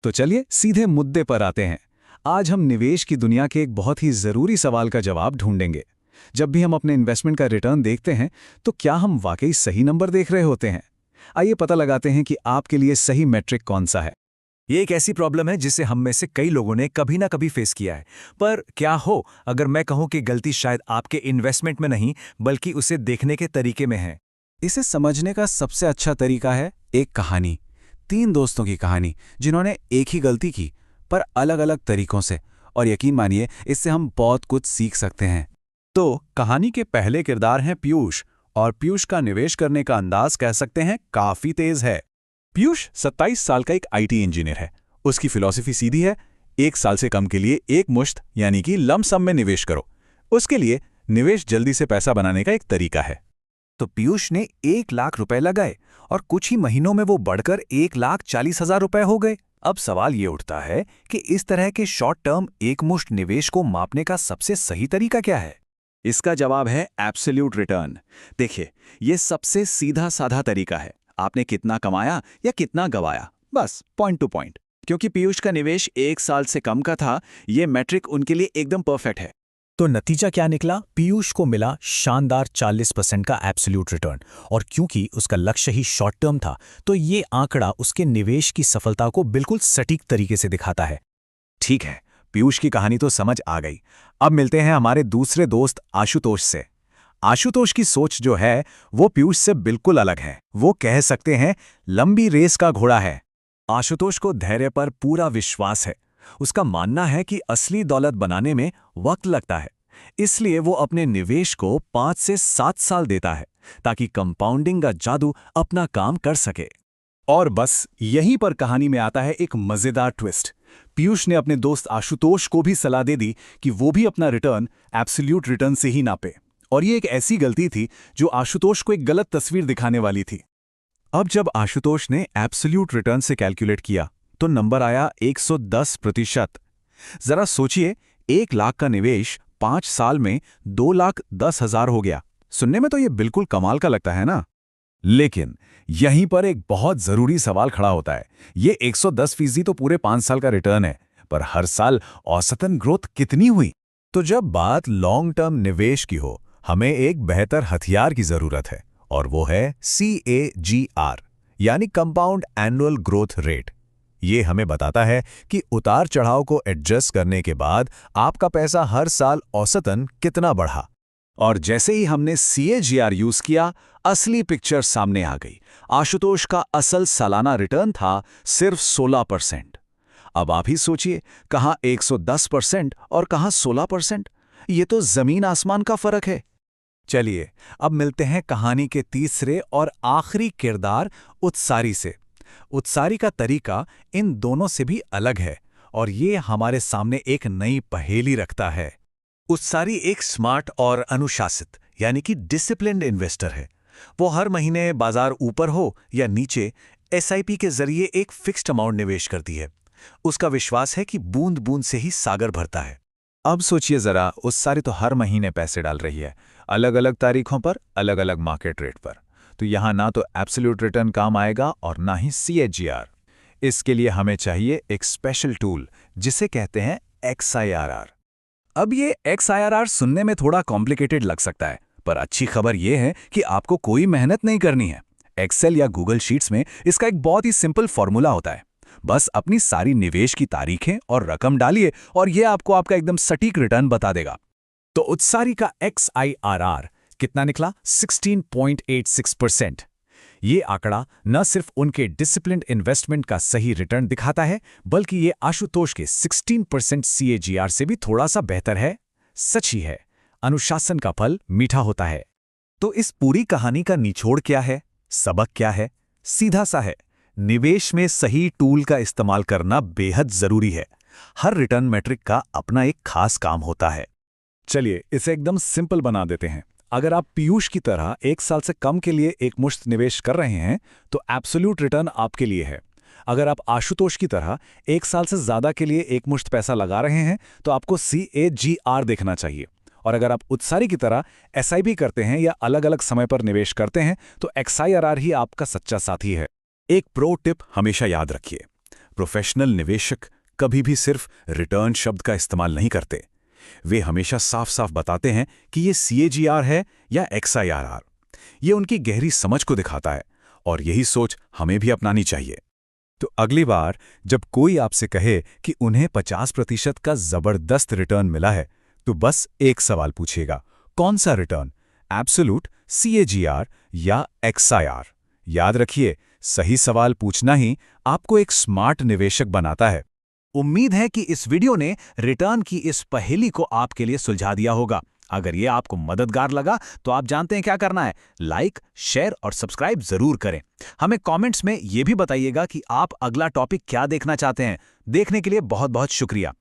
तो चलिए सीधे मुद्दे पर आते हैं। आज हम निवेश की दुनिया के एक बहुत ही ज़रूरी सवाल का जवाब ढूंढेंगे। जब भी हम अपने इन्वेस्टमेंट का रिटर्न देखते हैं तो क्या हम वाकई सही नंबर देख रहे होते हैं? आइए पता लगाते हैं कि आपके लिए सही मैट्रिक कौन सा है। ये एक ऐसी प्रॉब्लम है जिसे हम में से कई लोगों ने कभी ना कभी फेस किया है। पर क्या हो अगर मैं कहूं कि गलती शायद आपके इन्वेस्टमेंट में नहीं बल्कि उसे देखने के तरीके में है। इसे समझने का सबसे अच्छा तरीका है एक कहानी। 3 दोस्तों की कहानी जिन्होंने एक ही गलती की पर अलग-अलग तरीकों से, और यकीन मानिए इससे हम बहुत कुछ सीख सकते हैं। तो कहानी के पहले किरदार हैं पीयूष, और पीयूष का निवेश करने का अंदाज कह सकते हैं काफी तेज है। पीयूष 27 साल का एक आईटी इंजीनियर है। उसकी फिलॉसफी सीधी है, 1 साल से कम के लिए एक मुश्त यानी कि लम सम में निवेश करो। उसके लिए निवेश जल्दी से पैसा बनाने का एक तरीका है। तो पीयूष ने 1 लाख रुपए लगाए और कुछ ही महीनों में वो बढ़कर 1,40,000 रुपए हो गए। अब सवाल ये उठता है कि इस तरह के शॉर्ट टर्म एकमुश्त निवेश को मापने का सबसे सही तरीका क्या है? इसका जवाब है एब्सोल्यूट रिटर्न। देखिए, ये सबसे सीधा साधा तरीका है। आपने कितना कमाया या कितना गवाया, बस पॉइंट टू पॉइंट। क्योंकि पीयूष का निवेश 1 साल से कम का था, ये मैट्रिक उनके लिए एकदम परफेक्ट है। तो नतीजा क्या निकला? पीयूष को मिला शानदार 40% का एब्सोल्यूट रिटर्न, और क्योंकि उसका लक्ष्य ही शॉर्ट टर्म था तो ये आंकड़ा उसके निवेश की सफलता को बिल्कुल सटीक तरीके से दिखाता है। ठीक है, पीयूष की कहानी तो समझ आ गई। अब मिलते हैं हमारे दूसरे दोस्त आशुतोष से। आशुतोष की सोच जो है वो पीयूष से बिल्कुल अलग है। वो कह सकते हैं लंबी रेस का घोड़ा है। आशुतोष को धैर्य पर पूरा विश्वास है। उसका मानना है कि असली दौलत बनाने में वक्त लगता है, इसलिए वो अपने निवेश को 5 से 7 साल देता है ताकि कंपाउंडिंग का जादू अपना काम कर सके। और बस यहीं पर कहानी में आता है एक मजेदार ट्विस्ट। पीयूष ने अपने दोस्त आशुतोष को भी सलाह दे दी कि वो भी अपना रिटर्न एब्सोल्यूट रिटर्न से ही नापे, और ये एक ऐसी गलती थी जो आशुतोष को एक गलत तस्वीर दिखाने वाली थी। अब जब आशुतोष ने एब्सोल्यूट रिटर्न से कैलकुलेट किया तो नंबर आया 110%। जरा सोचिए, 1 लाख का निवेश 5 साल में 2,10,000 हो गया। सुनने में तो ये बिल्कुल कमाल का लगता है ना? लेकिन यहीं पर एक बहुत जरूरी सवाल खड़ा होता है। ये 110% तो पूरे 5 साल का रिटर्न है, पर हर साल औसतन ग्रोथ कितनी हुई? तो जब बात लॉन्ग टर्म निवेश की हो, हमें एक बेहतर हथियार की जरूरत है, और वो है CAGR यानी कंपाउंड एनुअल ग्रोथ रेट। ये हमें बताता है कि उतार चढ़ाव को एडजस्ट करने के बाद आपका पैसा हर साल औसतन कितना बढ़ा। और जैसे ही हमने CAGR यूज किया, असली पिक्चर सामने आ गई। आशुतोष का असल सालाना रिटर्न था सिर्फ 16%। अब आप ही सोचिए, कहाँ 110% और कहाँ 16%? ये तो जमीन आसमान का फर्क है। चलिए अब मिलते हैं कहानी के तीसरे और आखिरी किरदार उत्सारी से। उत्सारी का तरीका इन दोनों से भी अलग है, और ये हमारे सामने एक नई पहेली रखता है। उत्सारी एक स्मार्ट और अनुशासित यानी कि डिसिप्लिन्ड इन्वेस्टर है। वो हर महीने बाजार ऊपर हो या नीचे SIP के जरिए एक फिक्स्ड अमाउंट निवेश करती है। उसका विश्वास है कि बूंद बूंद से ही सागर भरता है। अब सोचिए जरा, उत्सारी तो हर महीने पैसे डाल रही है, अलग अलग तारीखों पर, अलग अलग मार्केट रेट पर। तो यहाँ ना तो एब्सोल्यूट रिटर्न काम आएगा और ना ही CAGR। इसके लिए हमें चाहिए एक स्पेशल टूल जिसे कहते हैं XIRR। अब ये XIRR सुनने में थोड़ा कॉम्प्लिकेटेड लग सकता है, पर अच्छी खबर ये है कि आपको कोई मेहनत नहीं करनी है। एक्सेल या गूगल शीट्स में इसका एक बहुत ही सिंपल फॉर्मूला होता है। बस अपनी सारी निवेश की तारीखें और रकम डालिए और ये आपको आपका एकदम सटीक रिटर्न बता देगा। तो उत्सारी का XIRR कितना निकला? 16.86%। ये आंकड़ा न सिर्फ उनके डिसिप्लिन्ड इन्वेस्टमेंट का सही रिटर्न दिखाता है, बल्कि ये आशुतोष के 16% CAGR से भी थोड़ा सा बेहतर है। सच ही है, अनुशासन का फल मीठा होता है। तो इस पूरी कहानी का निचोड़ क्या है? सबक क्या है? सीधा सा है, निवेश में सही टूल का इस्तेमाल करना बेहद जरूरी है। हर रिटर्न मैट्रिक का अपना एक खास काम होता है। चलिए इसे एकदम सिंपल बना देते हैं। अगर आप पीयूष की तरह 1 साल से कम के लिए एक मुश्त निवेश कर रहे हैं तो एब्सोल्यूट रिटर्न आपके लिए है। अगर आप आशुतोष की तरह 1 साल से ज्यादा के लिए एक मुश्त पैसा लगा रहे हैं तो आपको CAGR देखना चाहिए। और अगर आप उत्सारी की तरह SIP करते हैं या अलग अलग समय पर निवेश करते हैं तो XIRR ही आपका सच्चा साथी है। एक प्रो टिप हमेशा याद रखिए, प्रोफेशनल निवेशक कभी भी सिर्फ रिटर्न शब्द का इस्तेमाल नहीं करते। वे हमेशा साफ साफ बताते हैं कि ये CAGR है या XIRR। ये उनकी गहरी समझ को दिखाता है और यही सोच हमें भी अपनानी चाहिए। तो अगली बार जब कोई आपसे कहे कि उन्हें 50% का जबरदस्त रिटर्न मिला है, तो बस एक सवाल पूछिएगा, कौन सा रिटर्न, एब्सोल्यूट, CAGR या XIR? याद रखिए, सही सवाल पूछना ही आपको एक स्मार्ट निवेशक बनाता है। उम्मीद है कि इस वीडियो ने रिटर्न की इस पहेली को आपके लिए सुलझा दिया होगा। अगर ये आपको मददगार लगा तो आप जानते हैं क्या करना है, लाइक, शेयर और सब्सक्राइब जरूर करें। हमें कमेंट्स में ये भी बताइएगा कि आप अगला टॉपिक क्या देखना चाहते हैं। देखने के लिए बहुत बहुत शुक्रिया।